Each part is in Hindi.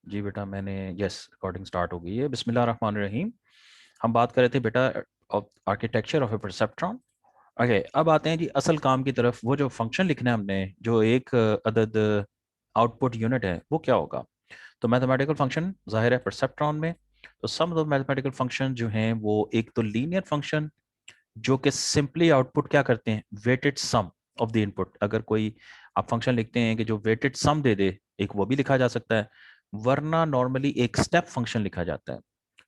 जी बेटा, मैंने यस रिकॉर्डिंग स्टार्ट हो गई है। बिस्मिल्लाह रहमान रहीम। हम बात कर रहे थे बेटा of architecture of A perceptron. Okay, अब आते हैं जी असल काम की तरफ। वो जो फंक्शन लिखना है हमने, जो एक अदद आउटपुट यूनिट है, वो क्या होगा? तो मैथमेटिकल फंक्शन जाहिर है परसेप्ट्रॉन में। तो सम ऑफ मैथमेटिकल फंक्शन जो हैं वो एक तो लीनियर फंक्शन, जो कि सिंपली आउटपुट क्या करते हैं, weighted sum of the input. अगर कोई आप फंक्शन लिखते हैं कि जो वेटेड सम दे दे, एक वो भी लिखा जा सकता है। वरना नॉर्मली एक स्टेप फंक्शन लिखा जाता है।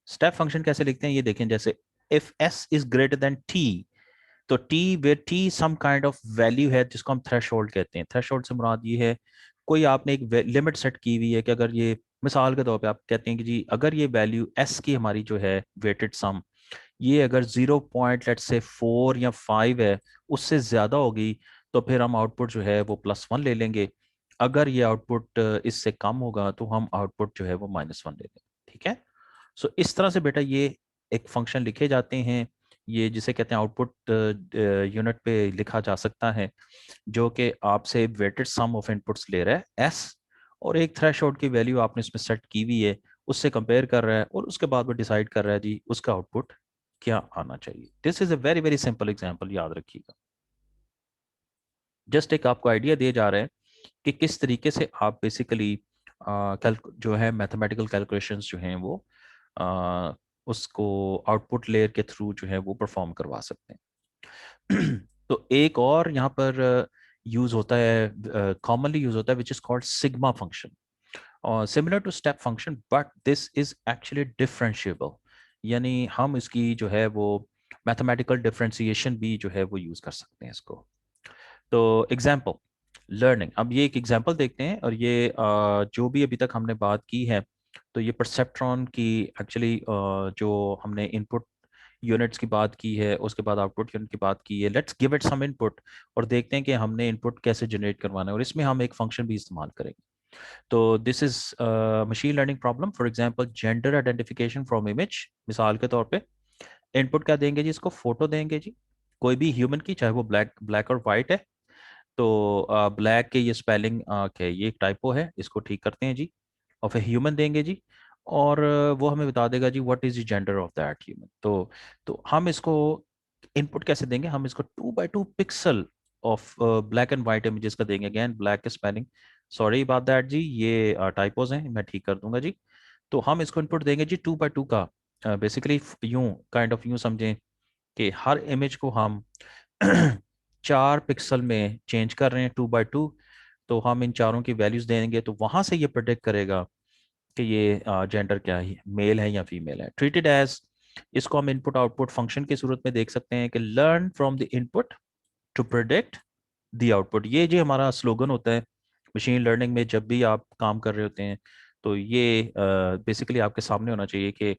स्टेप फंक्शन कैसे लिखते हैं ये देखें, जैसे if S is greater than T, तो टी वे T some kind of value है जिसको हम थ्रेशोल्ड कहते हैं। थ्रेशोल्ड से मुराद ये है, कोई आपने एक लिमिट सेट की हुई है कि अगर ये, मिसाल के तौर पे आप कहते हैं कि जी अगर ये वैल्यू एस की हमारी जो है वेटेड सम, ये अगर 0.4 या 5 है, उससे ज्यादा होगी, तो फिर हम आउटपुट जो है वो +1 ले लेंगे। अगर ये आउटपुट इससे कम होगा तो हम आउटपुट जो है वो -1 ले लेंगे। ठीक है। सो इस तरह से बेटा ये एक फंक्शन लिखे जाते हैं, ये जिसे कहते हैं आउटपुट यूनिट पे लिखा जा सकता है, जो कि आपसे वेटेड सम ऑफ इनपुट्स ले रहा है एस, और एक थ्रेशोल्ड की वैल्यू आपने इसमें सेट की हुई है, उससे कंपेयर कर रहा है, और उसके बाद वो डिसाइड कर रहा है जी उसका आउटपुट क्या आना चाहिए। This is a very very simple example, याद रखिएगा। जस्ट एक आपको आइडिया दिए जा रहे हैं कि किस तरीके से आप बेसिकली जो है मैथमेटिकल कैलकुलेशंस जो हैं वो आ, उसको आउटपुट लेयर के थ्रू जो है वो परफॉर्म करवा सकते हैं। तो एक और यहाँ पर यूज होता है, कॉमनली यूज होता है, which is called sigma function, और similar to step function, but this is actually differentiable. यानी हम इसकी जो है वो मैथमेटिकल डिफरेंशिएशन भी जो है वो यूज कर सकते हैं इसको। तो एग्जाम्पल लर्निंग, अब ये एक एग्जाम्पल देखते हैं, और ये जो भी अभी तक हमने बात की है, तो ये परसेप्ट्रॉन की एक्चुअली जो हमने इनपुट यूनिट्स की बात की है, उसके बाद आउटपुट यूनिट की बात की है। Let's give it some input और देखते हैं कि हमने इनपुट कैसे जनरेट करवाना है, और इसमें हम एक फंक्शन भी इस्तेमाल करेंगे। तो this is machine learning problem, for example gender identification from image. मिसाल के तौर पे इनपुट क्या देंगे जी, इसको फोटो देंगे जी, कोई भी ह्यूमन की, चाहे वो ब्लैक ब्लैक और वाइट है। तो ब्लैक के ये स्पेलिंग क्या है, ये एक टाइपो है, इसको ठीक करते हैं जी। और फिर ह्यूमन देंगे जी, और वो हमें बता देगा जी what is the gender of that human. तो हम इसको इनपुट कैसे देंगे, हम इसको 2x2 pixel of black and white images का देंगे। अगेन ब्लैक के स्पेलिंग, सॉरी अबाउट दैट जी, ये टाइपोज हैं, मैं ठीक कर दूंगा जी। तो हम इसको इनपुट देंगे जी 2x2 का। बेसिकली यूं काइंड ऑफ यूं समझें कि हर इमेज को हम 4 पिक्सल में चेंज कर रहे हैं 2x2। तो हम इन चारों की वैल्यूज देंगे, तो वहां से ये प्रोडिक्ट करेगा कि ये जेंडर क्या है, मेल है या फीमेल है। ट्रीटेड एज, इसको हम इनपुट आउटपुट फंक्शन की सूरत में देख सकते हैं कि learn from the input to predict the output. ये जो हमारा स्लोगन होता है मशीन लर्निंग में, जब भी आप काम कर रहे होते हैं, तो ये बेसिकली आपके सामने होना चाहिए कि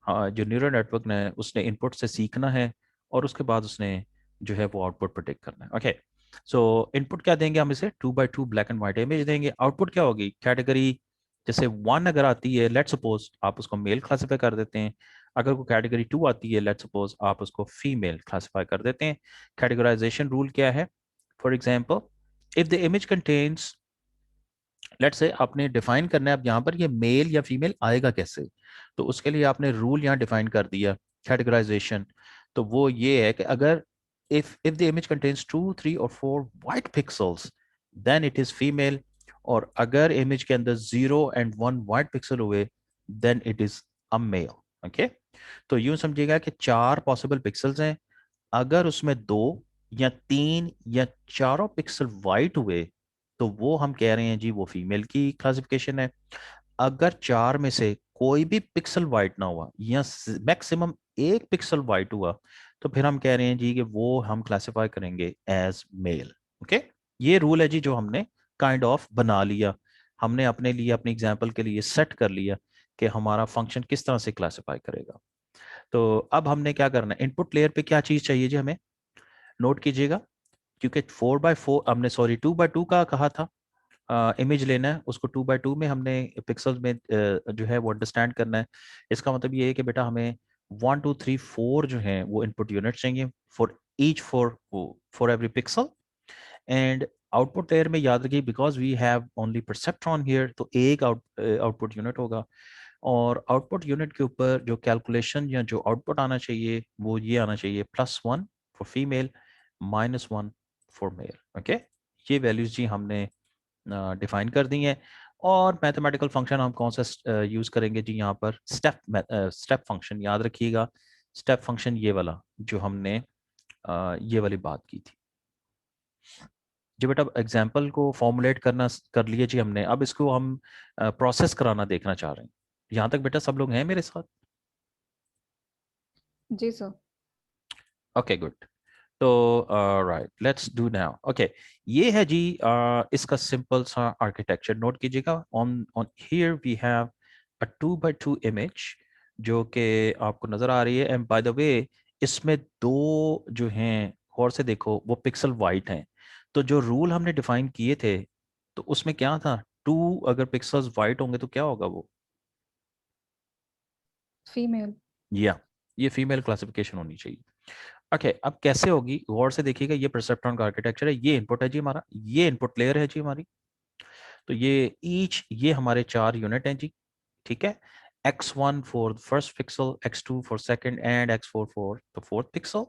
जो न्यूरल नेटवर्क ने उसने इनपुट से सीखना है, और उसके बाद उसने जो है वो आउटपुट प्रोडिक्ट करना है। ओके, सो इनपुट क्या देंगे हम इसे, 2x2 black and white image देंगे। आउटपुट क्या होगी, कैटेगरी जैसे 1 अगर आती है, लेट सपोज आप उसको मेल क्लासीफाई कर देते हैं। अगर कोई कैटेगरी 2 आती है, लेट सपोज आप उसको फीमेल क्लासीफाई कर देते हैं। कैटेगराइजेशन रूल क्या है, for example if the image contains, let's say आपने डिफाइन करना है अब यहाँ पर ये मेल या फीमेल आएगा कैसे, तो उसके लिए आपने रूल यहाँ डिफाइन कर दिया कैटेगराइजेशन। तो वो ये है कि अगर इफ द इमेज कंटेन्स 2, 3 और 4 white pixels, then it is female. और अगर इमेज के अंदर 0 और 1 वाइट पिक्सल हुए, then it is a male. Okay, तो यूं समझिएगा कि 4 पॉसिबल पिक्सल्स हैं, अगर उसमें 2 या 3 या चारों पिक्सल वाइट हुए, तो वो हम कह रहे हैं जी वो फीमेल की क्लासिफिकेशन है। अगर चार में से कोई भी पिक्सल वाइट ना हुआ, या मैक्सिमम 1 पिक्सल वाइट हुआ, तो फिर हम कह रहे हैं जी कि वो हम क्लासिफाई करेंगे एज मेल। ओके, ये रूल है जी जो हमने काइंड ऑफ बना लिया, हमने अपने लिए अपने एग्जाम्पल के लिए सेट कर लिया कि हमारा फंक्शन किस तरह से क्लासिफाई करेगा। तो अब हमने क्या करना है, इनपुट लेयर पे क्या चीज चाहिए जी हमें, नोट कीजिएगा। क्योंकि 4x4 हमने, सॉरी 2x2 का कहा था, इमेज लेना है, उसको 2x2 में हमने पिक्सल्स में जो है वो अंडरस्टैंड करना है। इसका मतलब ये है कि बेटा हमें 1 2 3 4 जो है वो इनपुट यूनिट चाहिए for each, for every pixel. And output layer में याद रखिए because we have only perceptron here, तो एक आउटपुट यूनिट होगा, और आउटपुट यूनिट के ऊपर जो कैलकुलेशन या जो आउटपुट आना चाहिए वो ये आना चाहिए, +1 for female, -1 for male. Okay, ये वैल्यूज जी हमने डिफाइन कर दी हैं। और मैथमेटिकल फंक्शन हम कौन सा यूज करेंगे जी यहाँ पर, स्टेप फंक्शन याद रखिएगा। स्टेप फंक्शन ये वाला जो हमने ये वाली बात की थी जी बेटा। एग्जाम्पल को फॉर्मुलेट करना कर लिए जी हमने, अब इसको हम प्रोसेस कराना देखना चाह रहे हैं। यहाँ तक बेटा सब लोग हैं मेरे साथ? जी सर। Okay good. तो right, let's do now. Okay, ये है जी इसका सिंपल सा आर्किटेक्चर, नोट कीजिएगा। On on here we have a 2x2 image जो कि आपको नजर आ रही है। एंड बाय द वे इसमें दो जो हैं, गौर से देखो, वो पिक्सल वाइट हैं। तो जो रूल हमने डिफाइन किए थे तो उसमें क्या था, टू अगर पिक्सल्स वाइट होंगे तो क्या होगा वो, फीमेल। या ये फीमेल क्लासिफिकेशन होनी चाहिए। ओके, अब कैसे होगी गौर से देखिएगा। ये परसेप्ट्रॉन का आर्किटेक्चर है, ये इनपुट है जी हमारा, ये इनपुट लेयर है जी हमारी। तो ये हमारे 4 यूनिट हैं जी, ठीक है। x1 for first pixel, x2 for second, and x4 for the fourth pixel.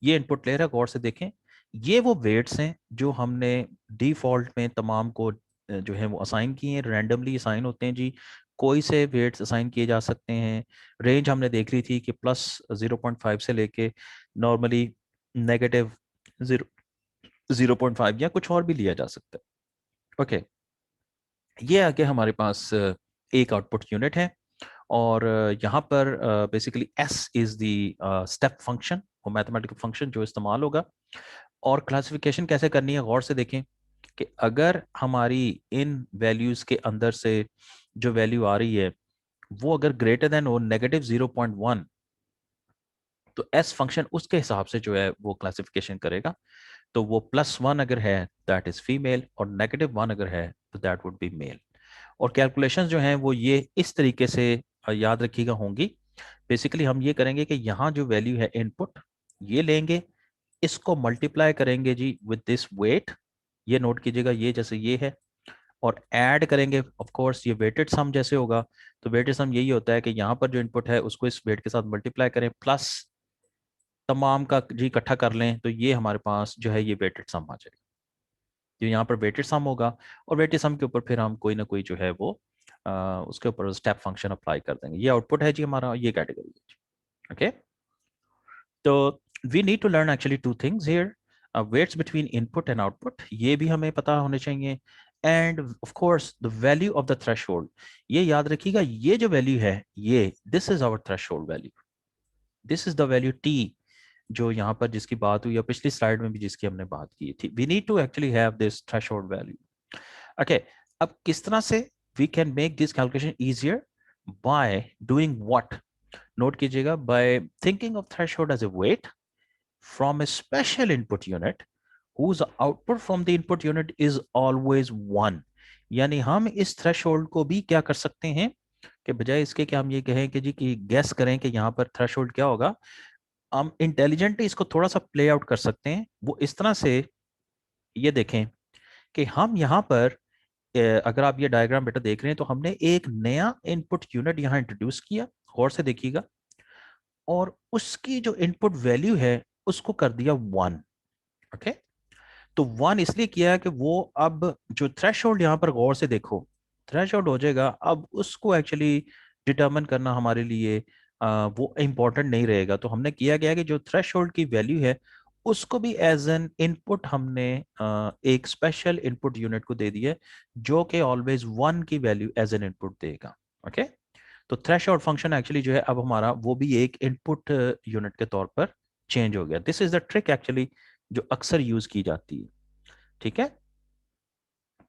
ये इनपुट लेयर है, गौर से देखें। ये वो वेट्स हैं जो हमने डिफॉल्ट में तमाम को जो है वो असाइन किए हैं, रैंडमली असाइन होते हैं जी। कोई से वेट्स असाइन किए जा सकते हैं। रेंज हमने देख ली थी कि +0.5 से लेके नॉर्मली -0.5 या कुछ और भी लिया जा सकता है। ओके, ये आगे हमारे पास एक आउटपुट यूनिट है, और यहाँ पर basically S is the step function, वो मैथमेटिकल फंक्शन जो इस्तेमाल होगा। और क्लासिफिकेशन कैसे करनी है, गौर से देखें कि अगर हमारी इन वैल्यूज के अंदर से जो वैल्यू आ रही है वो अगर ग्रेटर देन और -0.1, तो एस फंक्शन उसके हिसाब से जो है वो क्लासिफिकेशन करेगा। तो वो +1 अगर है दैट इज फीमेल, और -1 अगर है तो दैट वुड बी मेल। और कैलकुलेशंस जो हैं वो ये इस तरीके से याद रखिएगा होंगी। बेसिकली हम ये करेंगे कि यहाँ जो वैल्यू है इनपुट, ये लेंगे, इसको मल्टीप्लाई करेंगे जी विद दिस वेट, ये नोट कीजिएगा, ये जैसे ये है, और ऐड करेंगे। ऑफ कोर्स ये वेटेड सम जैसे होगा, तो वेटेड सम यही होता है कि यहाँ पर जो इनपुट है उसको इस वेट के साथ मल्टीप्लाई करें, प्लस तमाम का जी इकट्ठा कर लें, तो ये हमारे पास जो है ये वेटेड सम आ जाएगा। जो यहाँ पर वेटेड सम होगा, और वेटेड सम के ऊपर फिर हम कोई ना कोई जो है वो उसके ऊपर स्टेप फंक्शन अप्लाई कर देंगे। ये आउटपुट है जी हमारा, ये कैटेगरी है जी। ओके, तो we need to learn actually two things here, weights between input and output, ये भी हमें पता होने चाहिए। And of course the value of the threshold, ये याद रखिएगा, ये जो वैल्यू है ये this is our threshold value, this is the value T, जो यहाँ पर जिसकी बात हुई, या पिछली स्लाइड में भी जिसकी हमने बात की थी। We need to actually have this threshold value. Okay, अब किस तरह से we can make this calculation easier, by doing what, note कीजिएगा, by thinking of threshold as a weight from a special input unit whose output from the input unit is always 1। यानी हम इस थ्रेशोल्ड को भी क्या कर सकते हैं कि बजाय इसके कि हम ये कहें कि जी कि गैस करें कि यहाँ पर थ्रेशोल्ड क्या होगा, हम इंटेलिजेंटली इसको थोड़ा सा प्ले आउट कर सकते हैं। वो इस तरह से, ये देखें कि हम यहाँ पर अगर आप ये डायग्राम बेटा देख रहे हैं तो हमने एक नया इनपुट यूनिट यहाँ इंट्रोड्यूस किया, गौर से देखिएगा, और उसकी जो इनपुट वैल्यू है उसको कर दिया 1। ओके, तो 1 इसलिए किया है कि वो अब जो थ्रेशोल्ड यहाँ पर गौर से देखो, थ्रेशोल्ड हो जाएगा, अब उसको एक्चुअली डिटरमिन करना हमारे लिए वो इम्पोर्टेंट नहीं रहेगा। तो हमने किया गया कि जो थ्रेशोल्ड की वैल्यू है उसको भी एज एन इनपुट हमने एक स्पेशल इनपुट यूनिट को दे दिया है, जो कि ऑलवेज 1 की वैल्यू एज एन इनपुट देगा। ओके, तो थ्रेशोल्ड फंक्शन एक्चुअली जो है अब हमारा वो भी एक इनपुट यूनिट के तौर पर चेंज हो गया। This is the trick actually जो अक्सर यूज की जाती है, ठीक है।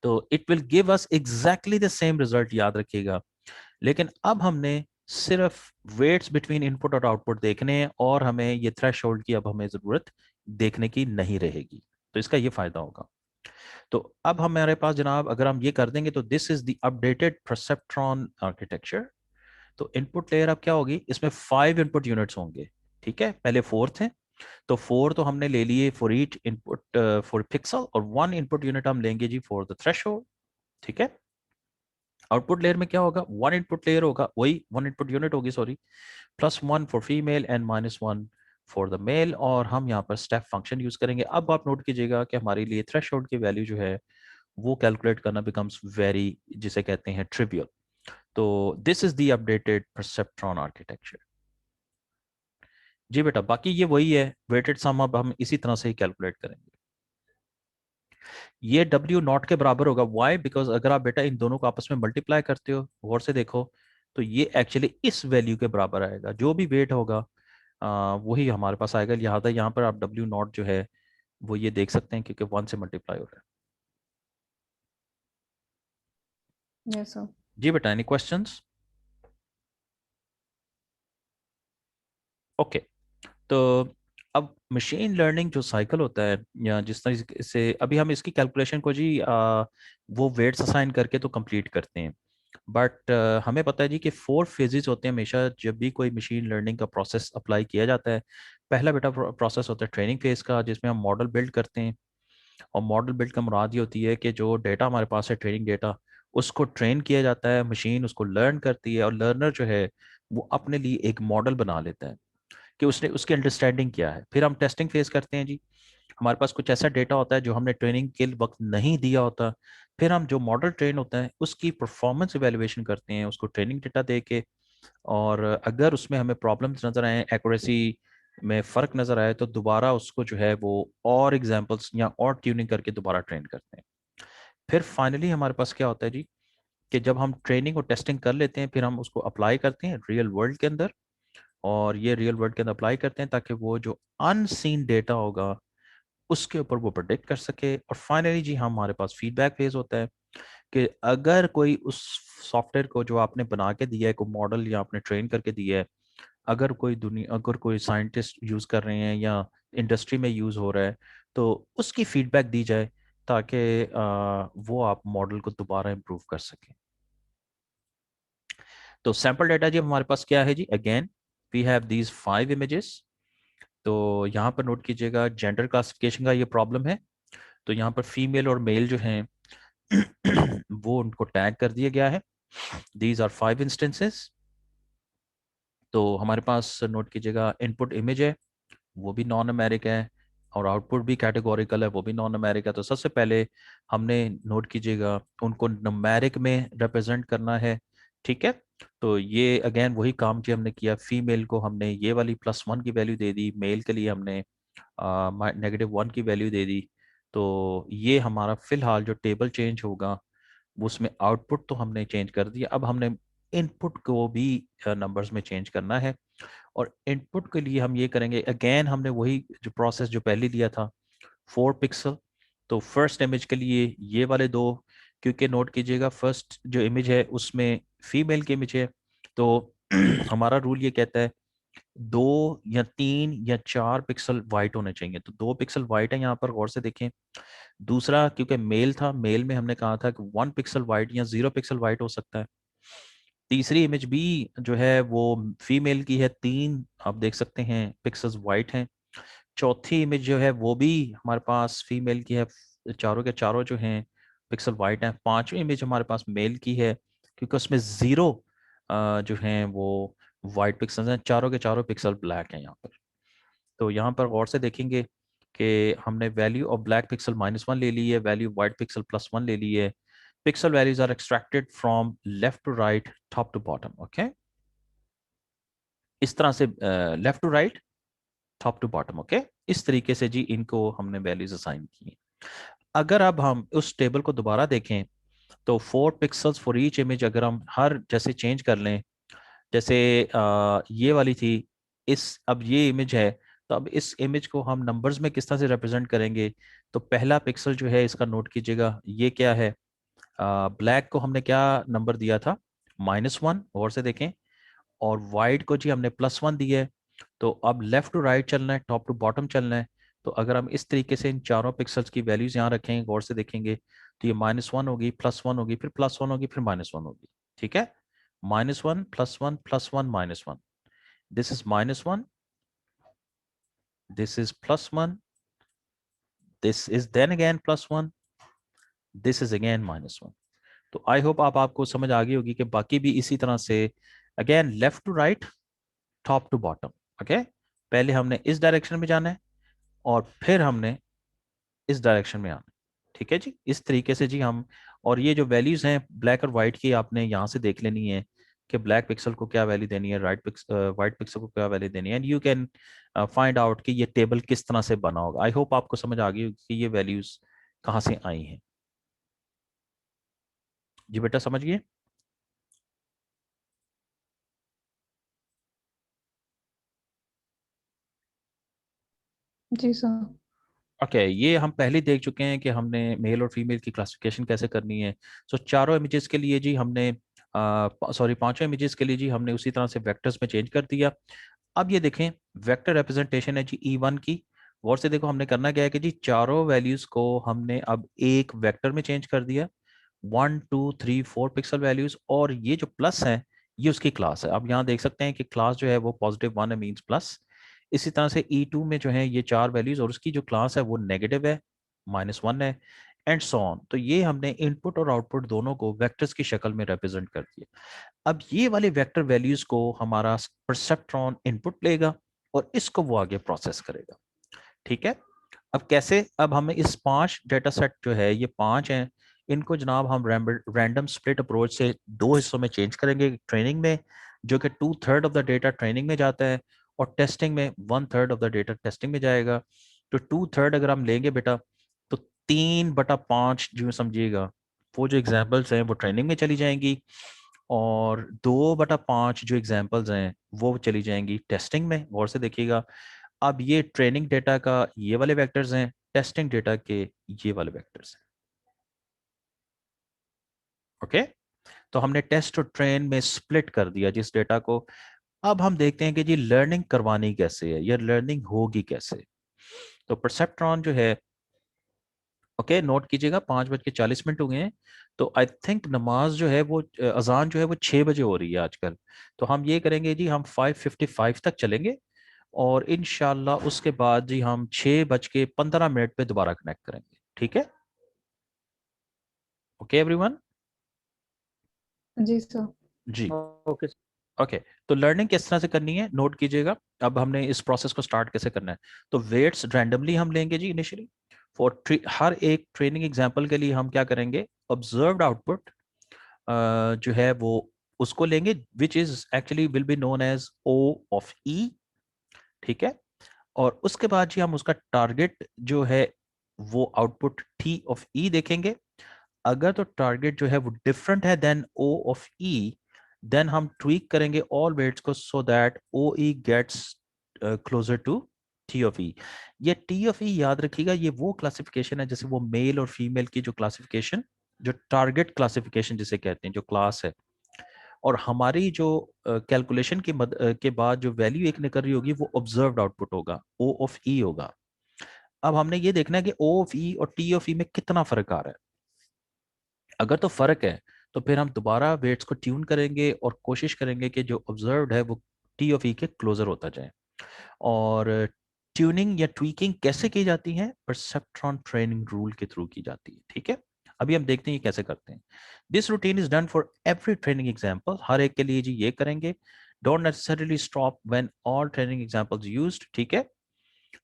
तो it will give us exactly the same result, याद रखिएगा। लेकिन अब हमने सिर्फ वेट्स बिटवीन इनपुट और आउटपुट देखने हैं, और हमें ये थ्रेशोल्ड की अब हमें जरूरत देखने की नहीं रहेगी। तो इसका ये फायदा होगा। तो अब हमारे पास जनाब अगर हम ये कर देंगे तो this is the updated perceptron architecture. तो इनपुट लेयर अब क्या होगी, इसमें 5 इनपुट यूनिट्स होंगे, ठीक है, पहले 4 थे, तो 4 तो हमने ले लिए for each input for pixel, और 1 इनपुट यूनिट हम लेंगे जी फॉर द थ्रेशोल्ड। ठीक है। आउटपुट लेयर में क्या होगा, 1 इनपुट लेयर होगा, वही 1 इनपुट यूनिट होगी sorry, +1 for female and -1 for the male, और हम यहाँ पर स्टेप फंक्शन यूज करेंगे। अब आप नोट कीजिएगा कि हमारे लिए थ्रेशोल्ड की वैल्यू जो है वो कैलकुलेट करना बिकम्स वेरी, जिसे कहते हैं ट्रिवियल। तो this is the updated perceptron architecture. जी बेटा, बाकी ये वही है, वेटेड सम अब हम इसी तरह से ही कैलकुलेट करेंगे। ये W नॉट के बराबर होगा, वाई बिकॉज अगर आप बेटा इन दोनों को आपस में मल्टीप्लाई करते हो, गौर से देखो, तो ये एक्चुअली इस वैल्यू के बराबर आएगा, जो भी वेट होगा वही हमारे पास आएगा। लिहाजा यहाँ पर आप W नॉट जो है वो ये देख सकते हैं क्योंकि 1 से मल्टीप्लाई हो रहा है। Yes sir. जी बेटा, एनी क्वेश्चंस? ओके। तो अब मशीन लर्निंग जो साइकिल होता है, या जिस तरह से अभी हम इसकी कैलकुलेशन को जी वो वेट्स असाइन करके तो कंप्लीट करते हैं, बट हमें पता है जी कि 4 फेजेस होते हैं हमेशा जब भी कोई मशीन लर्निंग का प्रोसेस अप्लाई किया जाता है। पहला बेटा प्रोसेस होता है ट्रेनिंग फेज का, जिसमें हम मॉडल बिल्ड करते हैं, और मॉडल बिल्ड का मुराद ये होती है कि जो डेटा हमारे पास है ट्रेनिंग डेटा, उसको ट्रेन किया जाता है, मशीन उसको लर्न करती है, और लर्नर जो है वो अपने लिए एक मॉडल बना लेता है कि उसने उसकी अंडरस्टैंडिंग क्या है। फिर हम टेस्टिंग फेज करते हैं जी, हमारे पास कुछ ऐसा डेटा होता है जो हमने ट्रेनिंग के वक्त नहीं दिया होता, फिर हम जो मॉडल ट्रेन होता है उसकी परफॉर्मेंस इवेलुएशन करते हैं उसको ट्रेनिंग डेटा दे के, और अगर उसमें हमें प्रॉब्लम्स नज़र आए, एक्यूरेसी में फ़र्क नज़र आए, तो दोबारा उसको जो है वो और एग्जांपल्स या और ट्यूनिंग करके दोबारा ट्रेन करते हैं। फिर फाइनली हमारे पास क्या होता है जी, कि जब हम ट्रेनिंग और टेस्टिंग कर लेते हैं, फिर हम उसको अप्लाई करते हैं रियल वर्ल्ड के अंदर, और ये रियल वर्ल्ड के अंदर अप्लाई करते हैं ताकि वो जो अनसीन डेटा होगा उसके ऊपर वो प्रोडिक्ट कर सके। और फाइनली जी हमारे पास फीडबैक फेज होता है कि अगर कोई उस सॉफ्टवेयर को जो आपने बना के दिया है, कोई मॉडल या आपने ट्रेन करके दिया है, अगर कोई साइंटिस्ट यूज कर रहे हैं या इंडस्ट्री में यूज हो रहा है, तो उसकी फीडबैक दी जाए ताकि वो आप मॉडल को दोबारा इम्प्रूव कर सकें। तो सैंपल डाटा जी हमारे पास क्या है जी, again we have these 5 images. तो यहाँ पर नोट कीजिएगा जेंडर क्लासिफिकेशन का ये प्रॉब्लम है, तो यहाँ पर फीमेल और मेल जो हैं वो उनको टैग कर दिया गया है। These are 5 instances. तो हमारे पास नोट कीजिएगा इनपुट इमेज है, वो भी नॉन न्यूमेरिक है, और आउटपुट भी कैटेगोरिकल है, वो भी नॉन न्यूमेरिक है। तो सबसे पहले हमने नोट कीजिएगा उनको न्यूमेरिक में रिप्रेजेंट करना है। ठीक है। तो ये अगेन वही काम जो हमने किया, फीमेल को हमने ये वाली +1 की वैल्यू दे दी, मेल के लिए हमने -1 की वैल्यू दे दी। तो ये हमारा फिलहाल जो टेबल चेंज होगा उसमें आउटपुट तो हमने चेंज कर दिया, अब हमने इनपुट को भी नंबर्स में चेंज करना है। और इनपुट के लिए हम ये करेंगे, अगेन हमने वही जो प्रोसेस जो पहले लिया था, 4 पिक्सल। तो फर्स्ट इमेज के लिए ये वाले दो, क्योंकि नोट कीजिएगा फर्स्ट जो इमेज है उसमें फीमेल की इमेज है, तो हमारा रूल ये कहता है 2 या 3 या 4 पिक्सल वाइट होने चाहिए। तो 2 पिक्सल वाइट है यहाँ पर, गौर से देखें। दूसरा क्योंकि मेल था, मेल में हमने कहा था कि 1 पिक्सल वाइट या 0 पिक्सल वाइट हो सकता है। तीसरी इमेज भी जो है वो फीमेल की है, 3 आप देख सकते हैं पिक्सल्स वाइट हैं। चौथी इमेज जो है वो भी हमारे पास फीमेल की है, चारों के चारों जो हैं पिक्सल वाइट हैं। पांचवी इमेज हमारे पास मेल की है, क्योंकि उसमें 0 जो हैं वो वाइट पिक्सल्स हैं, चारों के चारों पिक्सल ब्लैक हैं यहाँ पर। तो यहाँ पर गौर से देखेंगे कि हमने वैल्यू ऑफ ब्लैक पिक्सल -1 ले ली है, वैल्यू वाइट पिक्सल +1 ले ली है। Pixel values are extracted from left to right, top to bottom. Okay, इस तरह से left to right, top to bottom. Okay, इस तरीके से जी इनको हमने वैल्यूज असाइन की। अगर अब हम उस टेबल को दोबारा देखें, तो 4 पिक्सल्स फॉर ईच इमेज अगर हम हर जैसे चेंज कर लें, जैसे ये वाली थी, इस अब ये इमेज है, तो अब इस इमेज को हम नंबर्स में किस तरह से रिप्रेजेंट करेंगे। तो पहला पिक्सल जो है इसका नोट कीजिएगा, ये क्या है, ब्लैक को हमने क्या नंबर दिया था, -1, और से देखें। और वाइट को जी हमने +1 दिया है। तो अब लेफ्ट टू राइट चलना है, टॉप टू बॉटम चलना है। तो अगर हम इस तरीके से इन चारों पिक्सल्स की वैल्यूज यहाँ रखेंगे, गौर से देखेंगे, तो ये -1 होगी, +1 होगी, फिर +1 होगी, फिर -1 होगी। ठीक है, -1 +1 +1 -1, this is -1 this is +1, this is then again +1, this is again -1. तो आई होप आपको समझ आ गई होगी कि बाकी भी इसी तरह से again left to right, top to bottom. Okay, पहले हमने इस डायरेक्शन में जाना है और फिर हमने इस डायरेक्शन में आना है। ठीक है जी, इस तरीके से जी हम, और ये जो वैल्यूज हैं ब्लैक और वाइट की आपने यहाँ से देख लेनी है कि ब्लैक पिक्सल को क्या वैल्यू देनी है, वाइट पिक्सल को क्या वैल्यू देनी है, and you can find out कि ये टेबल किस तरह से बना होगा। आई होप आपको समझ आ गई होगी कि ये वैल्यूज कहाँ से आई हैं। जी बेटा समझ गए? जी सर। ओके ये हम पहले देख चुके हैं कि हमने मेल और फीमेल की क्लासिफिकेशन कैसे करनी है। सो चारों इमेजेस के लिए जी हमने सॉरी पांचों इमेजेस के लिए जी हमने उसी तरह से वेक्टर्स में चेंज कर दिया। अब ये देखें वेक्टर रिप्रेजेंटेशन है जी E1 की। गौर से देखो हमने करना क्या है कि जी चारों वैल्यूज को हमने अब एक वेक्टर में चेंज कर दिया, 1 2 3 4 पिक्सल वैल्यूज, और ये जो प्लस है ये उसकी क्लास है। अब यहाँ देख सकते हैं कि क्लास जो है वो +1 है, मीन्स प्लस। इसी तरह से E2 में जो है ये 4 वैल्यूज और उसकी जो क्लास है वो नेगेटिव है, -1 है, एंड सो ऑन। तो ये हमने इनपुट और आउटपुट दोनों को वेक्टर्स की शक्ल में रिप्रेजेंट कर दिया। अब ये वाले वेक्टर वैल्यूज को हमारा परसेप्ट्रॉन इनपुट लेगा और इसको वो आगे प्रोसेस करेगा। ठीक है, अब कैसे, अब हमें इस 5 डेटा सेट जो है ये 5 हैं, इनको जनाब हम रैंडम स्प्लिट अप्रोच से 2 हिस्सों में चेंज करेंगे। ट्रेनिंग में जो कि 2/3 ऑफ द डेटा ट्रेनिंग में जाता है, और टेस्टिंग में 1/3 ऑफ द डेटा टेस्टिंग में जाएगा। तो 2/3 अगर हम लेंगे बेटा, तो 3/5 जो समझिएगा वो जो एग्जाम्पल्स हैं वो ट्रेनिंग में चली जाएंगी, और 2/5 जो एग्जाम्पल्स हैं वो चली जाएंगी टेस्टिंग में। गौर से देखिएगा, अब ये ट्रेनिंग डेटा का ये वाले वेक्टर्स हैं, टेस्टिंग डेटा के ये वाले वेक्टर्स हैं। ओके, तो हमने टेस्ट और ट्रेन में स्प्लिट कर दिया जिस डेटा को। अब हम देखते हैं कि जी लर्निंग करवानी कैसे है या लर्निंग होगी कैसे। तो परसेप्ट्रॉन जो है, ओके नोट कीजिएगा 5:40 हो गए हैं। तो आई थिंक नमाज जो है वो अजान जो है वो 6 बजे हो रही है आजकल। तो हम ये करेंगे जी, हम 5:55 तक चलेंगे, और इनशाला उसके बाद जी हम 6:15 पे दोबारा कनेक्ट करेंगे। ठीक है, ओके एवरीवन। जी सर। जी ओके। ओके, तो लर्निंग किस तरह से करनी है नोट कीजिएगा। अब हमने इस प्रोसेस को स्टार्ट कैसे करना है। तो वेट्स रैंडमली हम लेंगे जी इनिशियली। फॉर हर एक ट्रेनिंग एग्जांपल के लिए हम क्या करेंगे, ऑब्जर्व्ड आउटपुट जो है वो उसको लेंगे, which is actually will be known as O of E। ठीक है, और उसके बाद जी हम उसका टारगेट जो है वो आउटपुट T ऑफ E देखेंगे। अगर तो टारगेट जो है वो डिफरेंट है then O of E, then हम ट्वीक करेंगे ऑल वेट्स को so that OE gets closer to T of E। ये T ऑफ E याद रखिएगा, ये वो क्लासिफिकेशन है जैसे वो मेल और फीमेल की जो क्लासिफिकेशन, जो टारगेट क्लासिफिकेशन जिसे कहते हैं, जो क्लास है। और हमारी जो कैलकुलेशन के बाद जो वैल्यू एक निकल रही होगी वो ऑब्जर्व्ड आउटपुट होगा, O ऑफ E होगा। अब हमने ये देखना है कि O ऑफ E और T ऑफ E में कितना फर्क आ रहा है। अगर तो फर्क है तो फिर हम दोबारा वेट्स को ट्यून करेंगे और कोशिश करेंगे कि जो ऑब्जर्व्ड है वो T ऑफ E के क्लोजर होता जाए। और ट्यूनिंग या ट्वीकिंग कैसे की जाती है, परसेप्ट्रॉन ट्रेनिंग रूल के थ्रू की जाती है। ठीक है, अभी हम देखते हैं ये कैसे करते हैं। This routine is done for every training example, हर एक के लिए जी ये करेंगे। Don't necessarily stop when all training examples used. ठीक है,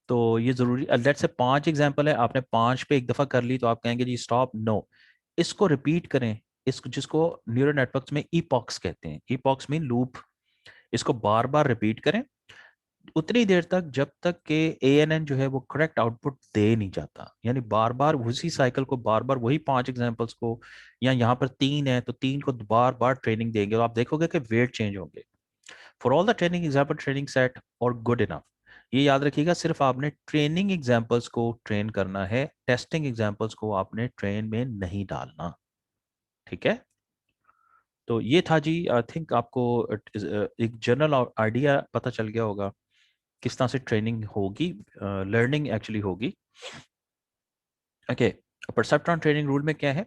तो ये जरूरी, लेट्स से 5 एग्जाम्पल है, आपने 5 पे एक दफा कर ली तो आप कहेंगे जी स्टॉप, नो, इसको रिपीट करें। इसको जिसको न्यूरल नेटवर्क्स में ईपॉक्स कहते हैं, ईपॉक्स मीन लूप, इसको बार बार रिपीट करें उतनी देर तक जब तक कि ANN जो है वो करेक्ट आउटपुट दे नहीं जाता। यानी बार बार उसी साइकिल को, बार बार वही 5 एग्जांपल्स को, या यहाँ पर 3 है तो 3 को बार बार ट्रेनिंग देंगे और आप देखोगे कि वेट चेंज होंगे। For all the training example training set और गुड इनफ। ये याद रखिएगा, सिर्फ आपने ट्रेनिंग एग्जाम्पल्स को ट्रेन करना है, टेस्टिंग एग्जाम्पल्स को आपने ट्रेन में नहीं डालना। ठीक है, तो ये था जी, आई थिंक आपको एक जनरल आइडिया पता चल गया होगा किस तरह से ट्रेनिंग होगी, लर्निंग एक्चुअली होगी। ओके, परसेप्ट्रॉन ट्रेनिंग रूल में क्या है।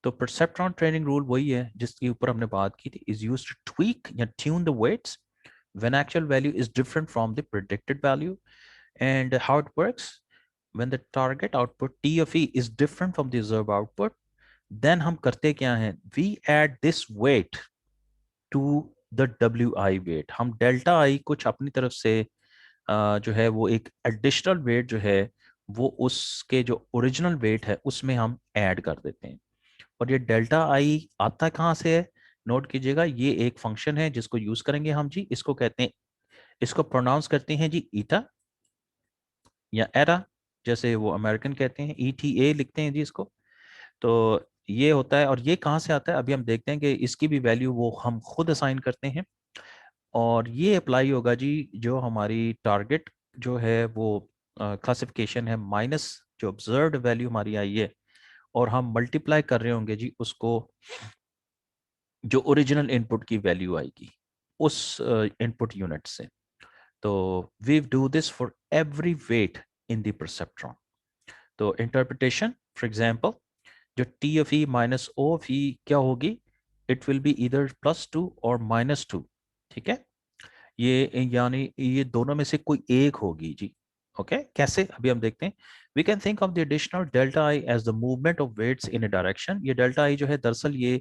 तो परसेप्ट्रॉन ट्रेनिंग रूल वही है जिसके ऊपर हमने बात की थी, इज यूज्ड टू ट्वीक या tune the weights when actual value is different from the predicted value. And how it works, when the target output T of E is different from the observed output, then हम करते क्या हैं, we add this weight to the WI weight. हम डेल्टा आई कुछ अपनी तरफ से जो है वो एक एडिशनल वेट जो है वो उसके जो ओरिजिनल वेट है उसमें हम ऐड कर देते हैं। और ये डेल्टा आई आता कहाँ से है, नोट कीजिएगा, ये एक फंक्शन है जिसको यूज करेंगे हम जी, इसको कहते हैं, इसको प्रोनाउंस करते हैं जी ईटा या एरा, जैसे वो अमेरिकन कहते हैं, ETA लिखते हैं जी इसको। तो ये होता है, और ये कहाँ से आता है अभी हम देखते हैं कि इसकी भी वैल्यू वो हम खुद असाइन करते हैं। और ये अप्लाई होगा जी जो हमारी टारगेट जो है वो क्लासिफिकेशन है माइनस जो ऑब्जर्व्ड वैल्यू हमारी आई है, और हम मल्टीप्लाई कर रहे होंगे जी उसको जो ओरिजिनल इनपुट की वैल्यू आएगी उस इनपुट यूनिट से। तो we do this for every weight in the perceptron. तो इंटरप्रिटेशन, फॉर एग्जांपल, जो T of E minus O of E क्या होगी, इट विल बी इधर +2 और -2। ठीक है, ये यानी ये दोनों में से कोई एक होगी जी। ओके, कैसे अभी हम देखते हैं। We can think of the additional delta I as the movement of weights in a direction. ये डेल्टा आई जो है दरअसल ये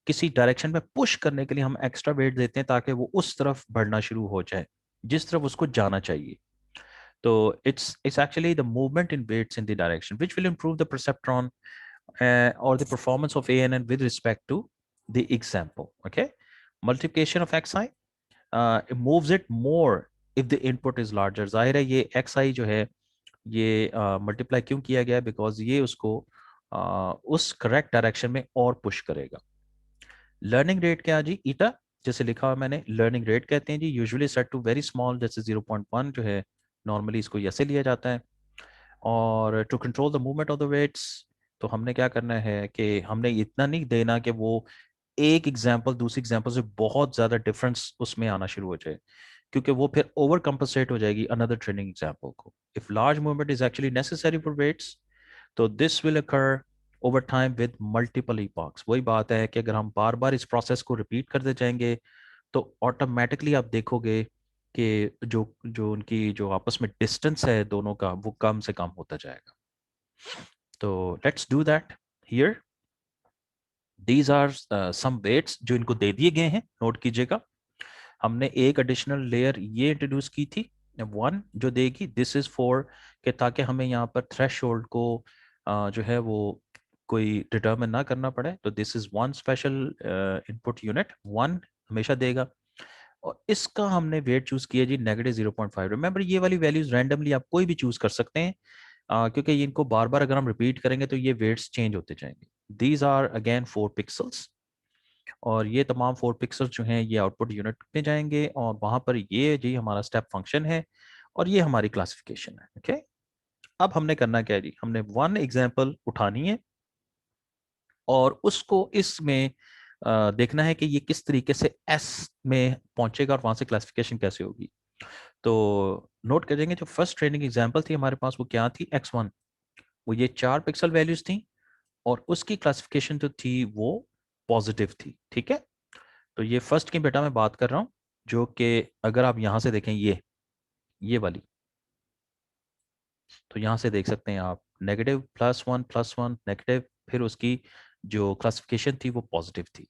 किसी डायरेक्शन में पुश करने के लिए हम एक्स्ट्रा वेट देते हैं ताकि वो उस तरफ बढ़ना शुरू हो जाए जिस तरफ उसको जाना चाहिए। तो it's actually the movement in weights in the direction which will improve the perceptron or the performance of ANN with respect to the example. Okay, multiplication of xi it moves it more if the input is larger. जाहिर है ये xi जो है ये मल्टीप्लाई क्यों किया गया है, बिकॉज ये उसको उस करेक्ट डायरेक्शन में और पुश करेगा। लर्निंग रेट क्या है जी, ईटा, जैसे लिखा हुआ मैंने, लर्निंग रेट कहते हैं जी, usually set to very small, जैसे 0.1 जो है नॉर्मली इसको ऐसे लिया जाता है। और to control the movement of the weights, तो हमने क्या करना है कि हमने इतना नहीं देना कि वो एक एग्जाम्पल दूसरी एग्जाम्पल से बहुत ज्यादा डिफरेंस उसमें आना शुरू हो जाए, क्योंकि वो फिर ओवर कंपनसेट हो जाएगी अनदर ट्रेनिंग एग्जाम्पल को। If large movement is actually necessary for weights, तो this will occur over time with multiple epochs. वही बात है कि अगर हम बार बार इस प्रोसेस को रिपीट करते जाएंगे तो ऑटोमेटिकली आप देखोगे कि जो जो उनकी जो आपस में डिस्टेंस है दोनों का वो कम से कम होता जाएगा। तो let's do that here. These are some weights जो इनको दे दिए गए हैं, नोट कीजिएगा। हमने एक एडिशनल लेयर ये इंट्रोड्यूस की थी, वन जो देगी, दिस इज फॉर कि ताकि हमें यहाँ पर थ्रेशोल्ड को जो है वो कोई डिटरमिन ना करना पड़े। तो this is one special input unit, one हमेशा देगा। और इसका हमने वेट चूज किया जी -0.5। रिमेंबर ये वाली वैल्यूज रैंडमली आप कोई भी चूज कर सकते हैं, क्योंकि इनको बार बार अगर हम रिपीट करेंगे तो ये वेट्स चेंज होते जाएंगे। दीज आर अगेन 4 पिक्सल्स, और ये तमाम 4 पिक्सल्स जो हैं ये आउटपुट यूनिट में जाएंगे, और वहां पर ये जी हमारा स्टेप फंक्शन है, और ये हमारी क्लासिफिकेशन है। ओके, अब हमने करना क्या है जी, हमने वन एग्जाम्पल उठानी है और उसको इसमें देखना है कि ये किस तरीके से एस में पहुंचेगा और वहां से क्लासिफिकेशन कैसे होगी। तो नोट करेंगे जो फर्स्ट ट्रेनिंग एग्जाम्पल थी हमारे पास वो क्या थी, x1, वो ये 4 पिक्सल वैल्यूज थी, और उसकी क्लासिफिकेशन जो थी वो पॉजिटिव थी। ठीक है, तो ये फर्स्ट की बेटा मैं बात कर रहा हूँ, जो कि अगर आप यहाँ से देखें ये वाली, तो यहाँ से देख सकते हैं आप -+1+1 नेगेटिव, फिर उसकी जो क्लासिफिकेशन थी वो पॉजिटिव थी।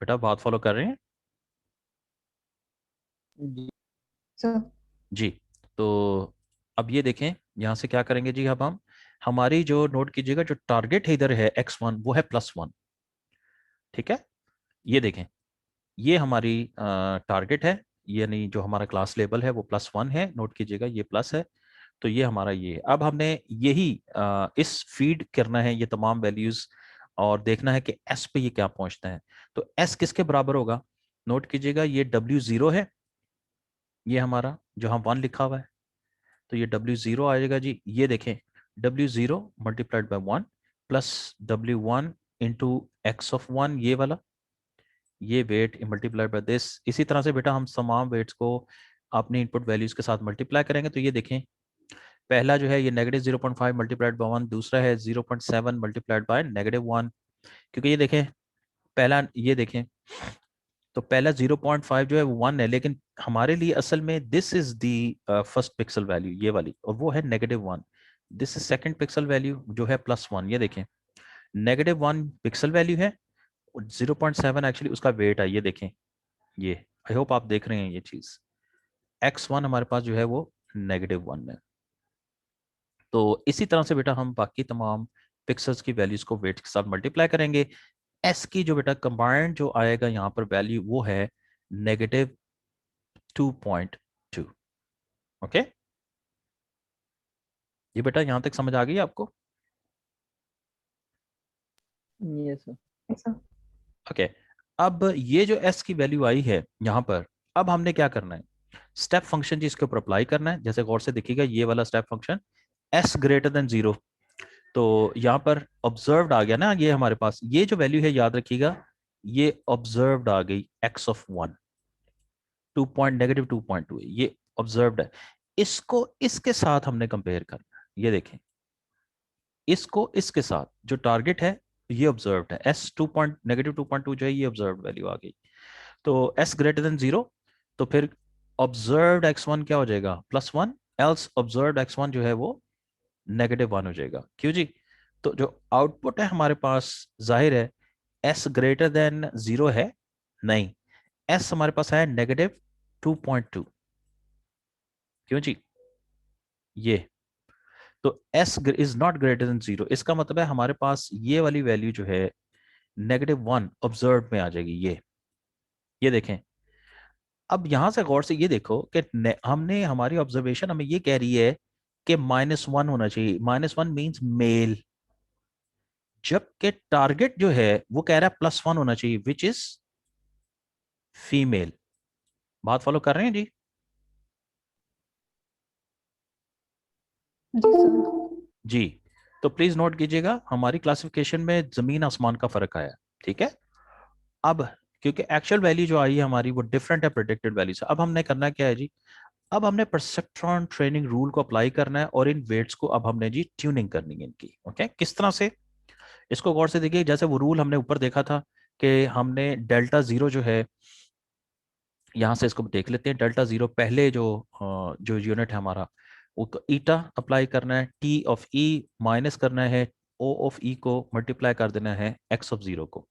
बेटा बात फॉलो कर रहे हैं जी सर। जी। तो अब ये देखें यहाँ से क्या करेंगे जी, अब हम हमारी जो नोट कीजिएगा जो टारगेट है इधर है x1 वो है +1। ठीक है, ये देखें ये हमारी टारगेट है, यानी जो हमारा क्लास लेवल है वो +1 है, नोट कीजिएगा ये प्लस है। तो ये हमारा ये है। अब हमने यही इस फीड करना है ये तमाम वैल्यूज, और देखना है कि एस पे ये क्या पहुंचता है। तो एस किसके बराबर होगा, नोट कीजिएगा ये W0 है, ये हमारा जो हम 1 लिखा हुआ है, तो ये W0 आएगा जी। ये देखें W0 multiplied by 1 plus W1 into x(1), ये वाला, ये वेट मल्टीप्लाइड बाय दिस। इसी तरह से बेटा हम तमाम वेट्स को अपनी इनपुट वैल्यूज के साथ मल्टीप्लाई करेंगे। तो ये देखें पहला जो है ये -0.5 मल्टीप्लाइड बाय 1, दूसरा है 0.7 मल्टीप्लाइड बाय -1। क्योंकि ये देखें पहला, ये देखें तो पहला 0.5 जो है वो 1 है, लेकिन हमारे लिए असल में this is the first pixel value ये वाली, और वो है -1। This is second pixel value जो है +1। ये देखें -1 पिक्सल वैल्यू है, 0.7 एक्चुअली उसका वेट है। ये देखें, ये आई होप आप देख रहे हैं ये चीज। x1 हमारे पास जो है वो -1 है। तो इसी तरह से बेटा हम बाकी तमाम पिक्सल्स की वैल्यूज को वेट के साथ मल्टीप्लाई करेंगे। एस की जो बेटा कंबाइंड जो आएगा यहाँ पर वैल्यू वो है -2.2। ओके, ये बेटा यहाँ तक समझ आ गई आपको? Yes sir. Yes, sir. Okay, अब ये जो एस की वैल्यू आई है यहाँ पर, अब हमने क्या करना है, स्टेप फंक्शन जी इसके ऊपर अप्लाई करना है। जैसे गौर से देखिएगा ये वाला step function S greater than 0, तो यहाँ पर ऑब्जर्व्ड आ गया ना ये हमारे पास, ये जो वैल्यू है याद रखिएगा ये ऑब्जर्व्ड आ गई x(1), -2.2 है, ये ऑब्जर्व्ड है। इसको इसके साथ हमने कंपेयर करना है। ये देखें, इसको इसके साथ जो टारगेट है ये ऑब्जर्व्ड है, -2.2 जो है ये ऑब्जर्व्ड वैल्यू आ गई। तो s ग्रेटर देन 0, तो फिर ऑब्जर्व्ड x1 क्या हो जाएगा, +1, एल्स ऑब्जर्व्ड x1 जो है वो -1 हो जाएगा। क्यों जी? तो जो आउटपुट है हमारे पास जाहिर है s ग्रेटर देन 0 है नहीं, s हमारे पास है -2.2। क्यों जी? ये तो s is not greater than 0, इसका मतलब है हमारे पास ये वाली वैल्यू जो है -1 ऑब्जर्व में आ जाएगी। ये देखें, अब यहां से गौर से ये देखो कि हमने हमारी ऑब्जर्वेशन हमें ये कह रही है कि -1 होना चाहिए, -1 मीन्स मेल, जबकि टारगेट जो है वो कह रहा है +1 होना चाहिए विच इज फीमेल। बात फॉलो कर रहे हैं जी? जी सर। जी, तो प्लीज नोट कीजिएगा हमारी क्लासिफिकेशन में जमीन आसमान का फर्क आया। ठीक है, अब क्योंकि एक्चुअल वैल्यू जो आई है हमारी वो डिफरेंट है प्रेडिक्टेड वैल्यू से, अब हमने करना क्या है जी, अब हमने परसेप्ट्रॉन ट्रेनिंग रूल को अप्लाई करना है और इन वेट्स को अब हमने जी ट्यूनिंग करनी है इनकी। ओके, किस तरह से, इसको गौर से देखिए। जैसे वो रूल हमने ऊपर देखा था कि हमने डेल्टा 0 जो है, यहाँ से इसको देख लेते हैं, डेल्टा 0 पहले जो यूनिट है हमारा वो ईटा अप्लाई करना है, टी ऑफ ई माइनस करना है, ओ ऑफ ई को मल्टीप्लाई कर देना है x(0) को।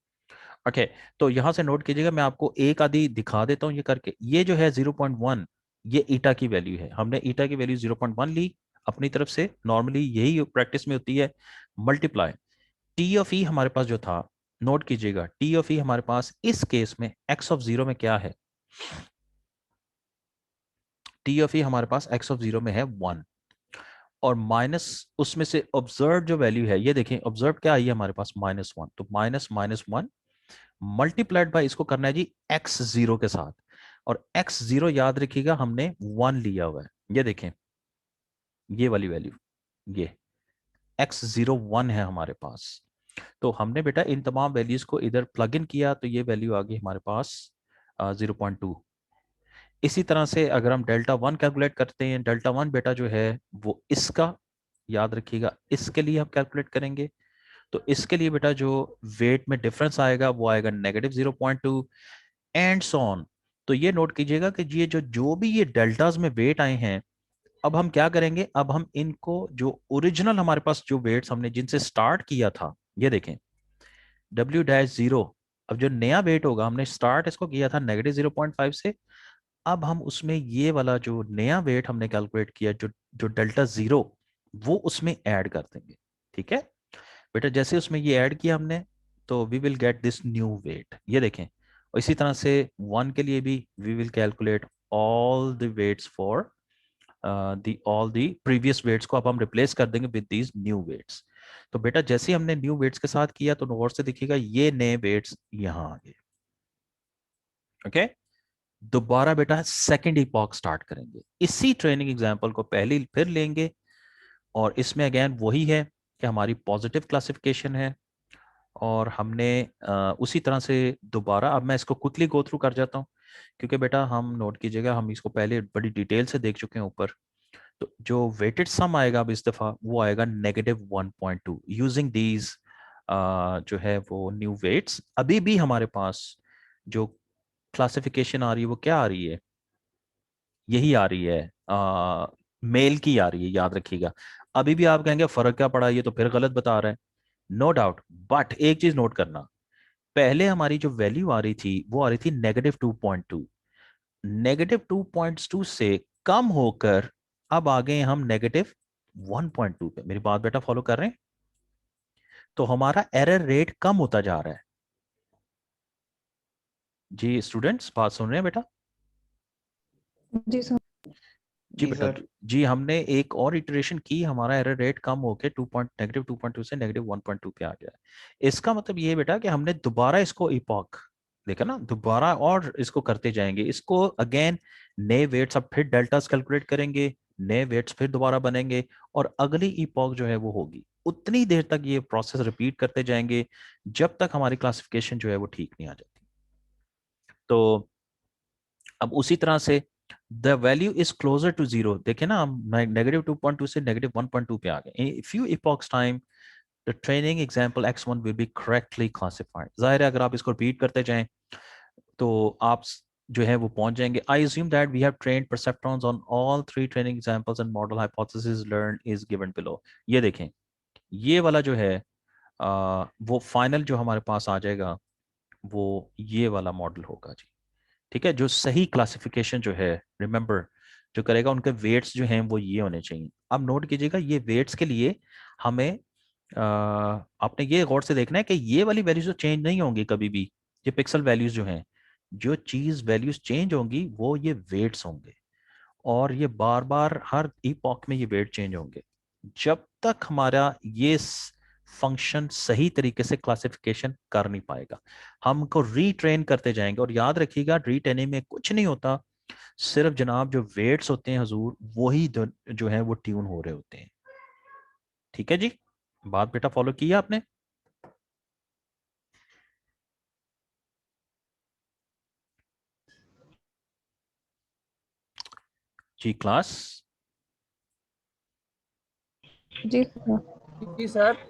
ओके, तो यहाँ से नोट कीजिएगा, मैं आपको एक आधी दिखा देता हूँ ये करके। ये जो है 0.1 ये ईटा की वैल्यू है, हमने ईटा की वैल्यू 0.1 ली अपनी तरफ से, नॉर्मली यही प्रैक्टिस में होती है, मल्टीप्लाई टी ऑफ ई हमारे पास जो था, नोट कीजिएगा टी ऑफ ई हमारे पास इस केस में x(0) में क्या है, टी ऑफ ई हमारे पास x(0) में है 1, और माइनस उसमें से ऑब्जर्व जो वैल्यू है, ये देखें ऑब्जर्व क्या आई है हमारे पास -1, तो -1 मल्टीप्लाइड बाय इसको करना है जी x(0) के साथ, और x(0) याद रखिएगा हमने 1 लिया हुआ है। ये देखें ये वाली वैल्यू, ये x(0) 1 है हमारे पास। तो हमने बेटा इन तमाम वैल्यूज को इधर प्लग इन किया तो ये वैल्यू आ गई हमारे पास 0.2। इसी तरह से अगर हम डेल्टा 1 कैलकुलेट करते हैं, डेल्टा 1 बेटा जो है वो इसका, याद रखिएगा इसके लिए हम कैलकुलेट करेंगे, तो इसके लिए बेटा जो वेट में डिफरेंस आएगा वो आएगा -0.2 एंड सो ऑन। तो ये नोट कीजिएगा कि ये जो भी ये डेल्टाज में वेट आए हैं, अब हम क्या करेंगे, अब हम इनको जो ओरिजिनल हमारे पास जो वेट्स हमने जिनसे स्टार्ट किया था, ये देखें W'0, अब जो नया वेट होगा, हमने स्टार्ट इसको किया था -0.5 से, अब हम उसमें ये वाला जो नया वेट हमने कैलकुलेट किया जो जो डेल्टा 0 वो उसमें ऐड कर देंगे। ठीक है बेटा, जैसे उसमें ये ऐड किया हमने तो we will get this new weight. ये देखें, और इसी तरह से 1 के लिए भी we will calculate all the weights for the all the previous weights को अब हम रिप्लेस कर देंगे विद दीज न्यू वेट्स। तो बेटा जैसे हमने न्यू वेट्स के साथ किया तो नोट से देखिएगा ये नए वेट्स यहाँ आ गए। ओके, दोबारा बेटा सेकंड इपॉक स्टार्ट करेंगे, इसी ट्रेनिंग एग्जांपल को पहले फिर लेंगे, और इसमें अगेन वही है कि हमारी पॉजिटिव क्लासिफिकेशन है, और हमने उसी तरह से दोबारा, अब मैं इसको क्विकली गो थ्रू कर जाता हूँ क्योंकि बेटा हम नोट कीजिएगा हम इसको पहले बड़ी डिटेल से देख चुके हैं ऊपर। तो जो वेटेड सम आएगा अब इस दफा वो आएगा -1.2 यूजिंग दीज जो है वो न्यू वेट्स। अभी भी हमारे पास जो क्लासिफिकेशन आ रही है वो क्या आ रही है, यही आ रही है, मेल की आ रही है, याद रखिएगा। अभी भी आप कहेंगे फर्क क्या पड़ा, ये तो फिर गलत बता रहा है। नो डाउट, बट एक चीज नोट करना, पहले हमारी जो वैल्यू आ रही थी वो आ रही थी -2.2, -2.2 से कम होकर अब आ गए हम -1.2 पे। मेरी बात बेटा फॉलो कर रहे हैं? तो हमारा एरर रेट कम होता जा रहा है। जी स्टूडेंट्स, बात सुन रहे हैं बेटा? जी सर। जी जी बेटा। सर। जी हमने एक और इटरेशन की, हमारा एरर रेट कम होके -2.2 से -1.2 पे आ गया है। इसका मतलब ये है बेटा कि हमने दोबारा इसको इपॉक देखा ना, दोबारा और इसको करते जाएंगे, इसको अगेन नए वेट्स, अब फिर डेल्टास कैलकुलेट करेंगे, नए वेट्स फिर दोबारा बनेंगे, और अगली इपॉक जो है वो होगी। उतनी देर तक ये प्रोसेस रिपीट करते जाएंगे जब तक हमारी क्लासिफिकेशन जो है वो ठीक नहीं आ जाती। तो अब उसी तरह से the value is closer to zero, देखे ना हम -2.2 से -1.2 पे आ गए। If you epochs time the training example x1 will be correctly classified. जाहिर है अगर आप इसको रिपीट करते जाएं तो आप जो है वो पहुंच जाएंगे। I assume that we have trained perceptrons on all 3 training examples and model hypothesis learn is given below. ये देखें, ये वाला जो है वो फाइनल जो हमारे पास आ जाएगा वो ये वाला मॉडल होगा जी। ठीक है, जो सही क्लासिफिकेशन जो है, रिमेंबर, जो करेगा उनके वेट्स जो हैं वो ये होने चाहिए। अब नोट कीजिएगा, ये वेट्स के लिए हमें आपने ये गौर से देखना है कि ये वाली वैल्यूज तो चेंज नहीं होंगी कभी भी। ये पिक्सल वैल्यूज जो हैं, जो चीज वैल्यूज चेंज होंगी वो ये वेट्स होंगे, और ये बार बार हर इपॉक में ये वेट चेंज होंगे जब तक हमारा ये फंक्शन सही तरीके से क्लासिफिकेशन कर नहीं पाएगा। हमको रीट्रेन करते जाएंगे, और याद रखिएगा रीट्रेनिंग में कुछ नहीं होता, सिर्फ जनाब जो वेट्स होते हैं हजूर वही जो है वो ट्यून हो रहे होते हैं। ठीक है जी, बात बेटा फॉलो की है आपने? जी क्लास। जी सर। जी सर।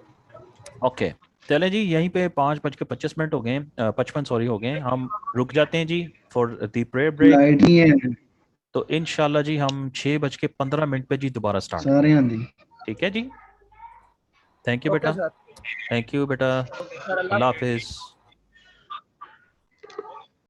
ओके, चलें जी, यहीं पे 5:25 हो गए, 55 सॉरी हो गए, हम रुक जाते हैं जी for the prayer break. Light ही है तो इंशाल्लाह जी हम 6:15 पे जी दोबारा स्टार्ट करें। सारे आंदी। ठीक है जी, थैंक यू ओके बेटा, सर। थैंक यू बेटा, सर अल्लाह अल्लाह हाफिज।